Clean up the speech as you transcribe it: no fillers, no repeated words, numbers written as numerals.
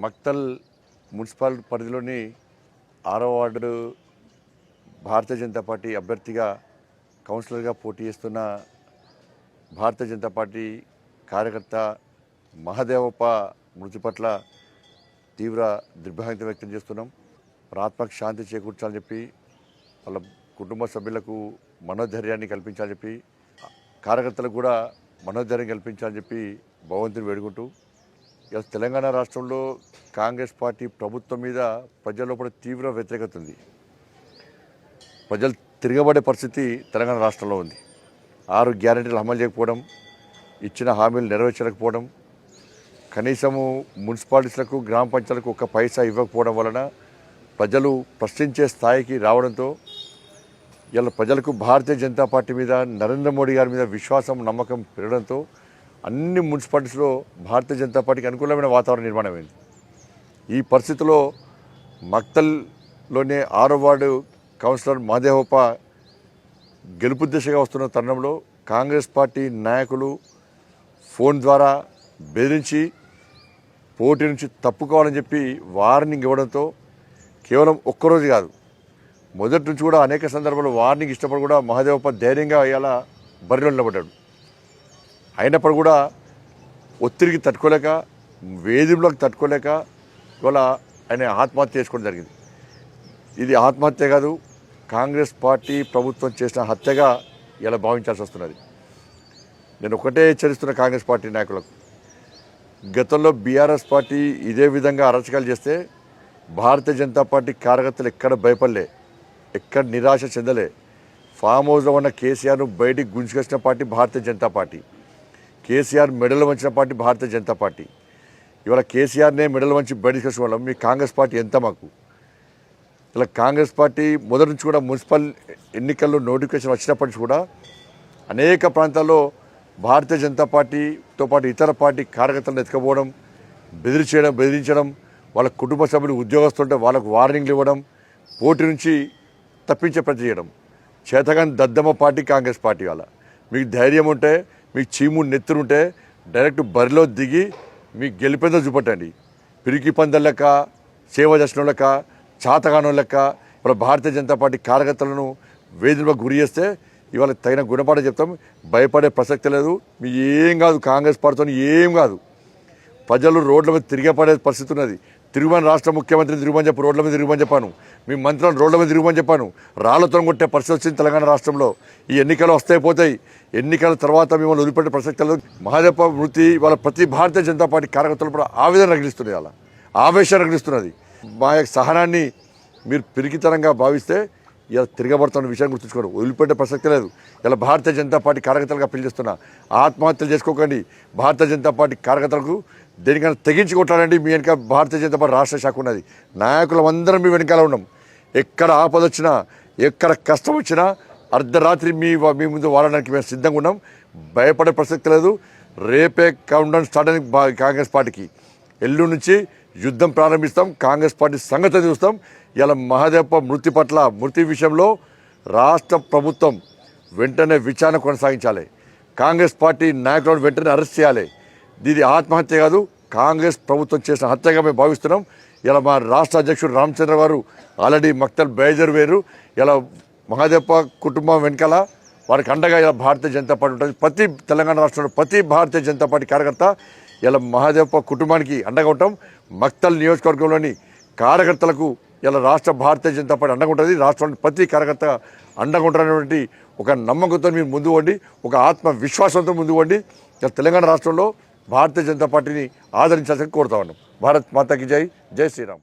Makthal municipal పరిధిలోని 6వ ward Bharatiya Janata party అభ్యర్థిగా కౌన్సిలర్గా పోటీ చేస్తున్న భారతీయ జనతా పార్టీ కార్యకర్త మహదేవప్ప మృతి పట్ల తీవ్ర దిగ్భ్రాంతి వ్యక్తం చేస్తున్నాం. ఆత్మకు శాంతి చేకూర్చాలని చెప్పి వాళ్ళ కుటుంబ సభ్యులకు మనోధైర్యాన్ని కల్పించాలని చెప్పి కార్యకర్తలకు కూడా మనోధైర్యం కల్పించాలని చెప్పి భగవంతుని వేడుకుంటూ ఇలా తెలంగాణ రాష్ట్రంలో కాంగ్రెస్ పార్టీ ప్రభుత్వం మీద ప్రజల్లో కూడా తీవ్ర వ్యతిరేకత ఉంది. ప్రజలు తిరగబడే పరిస్థితి తెలంగాణ రాష్ట్రంలో ఉంది. 6 గ్యారెంటీలు అమలు చేయకపోవడం, ఇచ్చిన హామీలు నెరవేర్చలేకపోవడం, కనీసము మున్సిపాలిటీలకు గ్రామ పంచాయతీలకు ఒక్క పైసా ఇవ్వకపోవడం వలన ప్రజలు ప్రశ్నించే స్థాయికి రావడంతో ఇలా ప్రజలకు భారతీయ జనతా పార్టీ మీద నరేంద్ర మోడీ గారి మీద విశ్వాసం నమ్మకం పెరగడంతో అన్ని మున్సిపాలిటీస్లో భారతీయ జనతా పార్టీకి అనుకూలమైన వాతావరణం నిర్మాణమైంది. ఈ పరిస్థితిలో మక్తల్లోనే 6వ వార్డు కౌన్సిలర్ మహదేవప్ప గెలుపు దిశగా వస్తున్న తరుణంలో కాంగ్రెస్ పార్టీ నాయకులు ఫోన్ ద్వారా బెదిరించి పోటీ నుంచి తప్పుకోవాలని చెప్పి వార్నింగ్ ఇవ్వడంతో కేవలం ఒక్కరోజు కాదు, మొదటి నుంచి కూడా అనేక సందర్భాల్లో వార్నింగ్ ఇష్టపడి కూడా మహదేవప్ప ధైర్యంగా ఇలా బరిలో నిలబడ్డాడు. అయినప్పుడు కూడా ఒత్తిడికి తట్టుకోలేక, వేధింపులకు తట్టుకోలేక ఇవాళ ఆయన ఆత్మహత్య చేసుకోవడం జరిగింది. ఇది ఆత్మహత్య కాదు, కాంగ్రెస్ పార్టీ ప్రభుత్వం చేసిన హత్యగా ఇలా భావించాల్సి వస్తున్నది. నేను ఒకటే హెచ్చరిస్తున్న కాంగ్రెస్ పార్టీ నాయకులకు, గతంలో బీఆర్ఎస్ పార్టీ ఇదే విధంగా అరాచకాలు చేస్తే భారతీయ జనతా పార్టీ కార్యకర్తలు ఎక్కడ భయపడలే, ఎక్కడ నిరాశ చెందలే. ఫామ్ హౌస్లో ఉన్న కేసీఆర్ను బయటికి గుంజుకొచ్చిన పార్టీ భారతీయ జనతా పార్టీ. కేసీఆర్ మెడలు వంచిన పార్టీ భారతీయ జనతా పార్టీ. ఇవాళ కేసీఆర్నే మెడలు వంచి బయటికి వచ్చిన వాళ్ళం మీ కాంగ్రెస్ పార్టీ ఎంత మాకు. ఇలా కాంగ్రెస్ పార్టీ మొదటి నుంచి కూడా మున్సిపల్ ఎన్నికల్లో నోటిఫికేషన్ వచ్చినప్పటి నుంచి కూడా అనేక ప్రాంతాల్లో భారతీయ జనతా పార్టీతో పాటు ఇతర పార్టీ కార్యకర్తలను ఎత్తుకపోవడం, బెదిరించడం, వాళ్ళ కుటుంబ సభ్యులు ఉద్యోగస్తుంటే వాళ్ళకు వార్నింగ్లు ఇవ్వడం, పోటీ నుంచి తప్పించే ప్రతి చేయడం. చేతగాని దద్దమ్మ పార్టీ కాంగ్రెస్ పార్టీ. వాళ్ళ మీకు ధైర్యం ఉంటే, మీకు చీము నెత్తురుంటే డైరెక్ట్ బరిలో దిగి మీకు గెలిపేదో చూపట్టండి. పిరికి పందెం లెక్క, సేవ చేసిన లెక్క, చాతగానం లెక్క ఇవాళ భారతీయ జనతా పార్టీ కార్యకర్తలను వేధింపులకు గురి చేస్తే ఇవాళ తగిన గుణపాఠం చెప్తాం. భయపడే ప్రసక్తి లేదు. మీ ఏం కాదు, కాంగ్రెస్ పార్టీతో ఏం కాదు. ప్రజలు రోడ్ల మీద తిరిగే పడే పరిస్థితి ఉన్నది. తిరుగుమని రాష్ట్ర ముఖ్యమంత్రిని తిరుగుమని చెప్పి రోడ్ల మీద తిరుగుమని చెప్పాను. మీ మంత్రులను రోడ్ల మీద తిరుగుమని చెప్పాను. రాళ్లతో కొట్టే పరిస్థితి వచ్చింది తెలంగాణ రాష్ట్రంలో. ఈ ఎన్నికలు వస్తాయి పోతాయి. ఎన్నికల తర్వాత మిమ్మల్ని వదిలిపెట్టే ప్రసక్తి లేదు. మహదేవప్ప మృతి వాళ్ళ ప్రతి భారతీయ జనతా పార్టీ కార్యకర్తలు కూడా ఆవేదన రగిలిస్తున్నది, అలా ఆవేశం రగిలిస్తున్నది. మా యొక్క సహనాన్ని మీరు పిరికితనంగా భావిస్తే ఇలా తిరగబడుతున్న విషయం గుర్తుంచుకోండి. వదిలిపెట్టే ప్రసక్తి లేదు. ఇలా భారతీయ జనతా పార్టీ కార్యకర్తలుగా పిలిచేస్తున్నా, ఆత్మహత్యలు చేసుకోకండి. భారతీయ జనతా పార్టీ కార్యకర్తలకు దేనికైనా తెగించి కొట్టాలండి. మీ వెనక భారతీయ జనతా పార్టీ రాష్ట్ర శాఖ ఉన్నది. నాయకులందరం మీ వెనకాల ఉన్నాం. ఎక్కడ ఆపద వచ్చినా, ఎక్కడ కష్టం వచ్చినా అర్ధరాత్రి మీ ముందు వాడడానికి మేము సిద్ధంగా ఉన్నాం. భయపడే ప్రసక్తి లేదు. రేపే కౌంటౌన్ స్టార్ట్ అయింది కాంగ్రెస్ పార్టీకి. ఎల్లుండి నుంచి యుద్ధం ప్రారంభిస్తాం. కాంగ్రెస్ పార్టీ సంగతి చూస్తాం. ఇలా మహదేవప్ప మృతి విషయంలో రాష్ట్ర ప్రభుత్వం వెంటనే విచారణ కొనసాగించాలి. కాంగ్రెస్ పార్టీ నాయకులను వెంటనే అరెస్ట్ చేయాలి. ఇది ఆత్మహత్య కాదు, కాంగ్రెస్ ప్రభుత్వం చేసిన హత్యగా మేము భావిస్తున్నాం. ఇలా మా రాష్ట్ర అధ్యక్షుడు రామచంద్ర గారు ఆల్రెడీ మక్తల్ బయలుదేరు. ఇలా మహదేవప్ప కుటుంబం వెనకాల వారికి అండగా ఇలా భారతీయ జనతా పార్టీ ఉంటుంది. ప్రతి తెలంగాణ రాష్ట్రంలో ప్రతి భారతీయ జనతా పార్టీ కార్యకర్త ఇలా మహదేవప్ప కుటుంబానికి అండగా ఉంటాం. మక్తల్ నియోజకవర్గంలోని కార్యకర్తలకు ఇలా రాష్ట్ర భారతీయ జనతా పార్టీ అండగా ఉంటుంది. రాష్ట్రంలోని ప్రతి కార్యకర్త అండగా ఉంటారనేటువంటి ఒక నమ్మకంతో మీరు ముందు పోండి, ఒక ఆత్మవిశ్వాసంతో ముందు పోండి. ఇలా తెలంగాణ రాష్ట్రంలో భారతీయ జనతా పార్టీని ఆదరించాల్సి కోరుతా ఉన్నాం. భారత్ మాతాకి జై, జై శ్రీరామ్.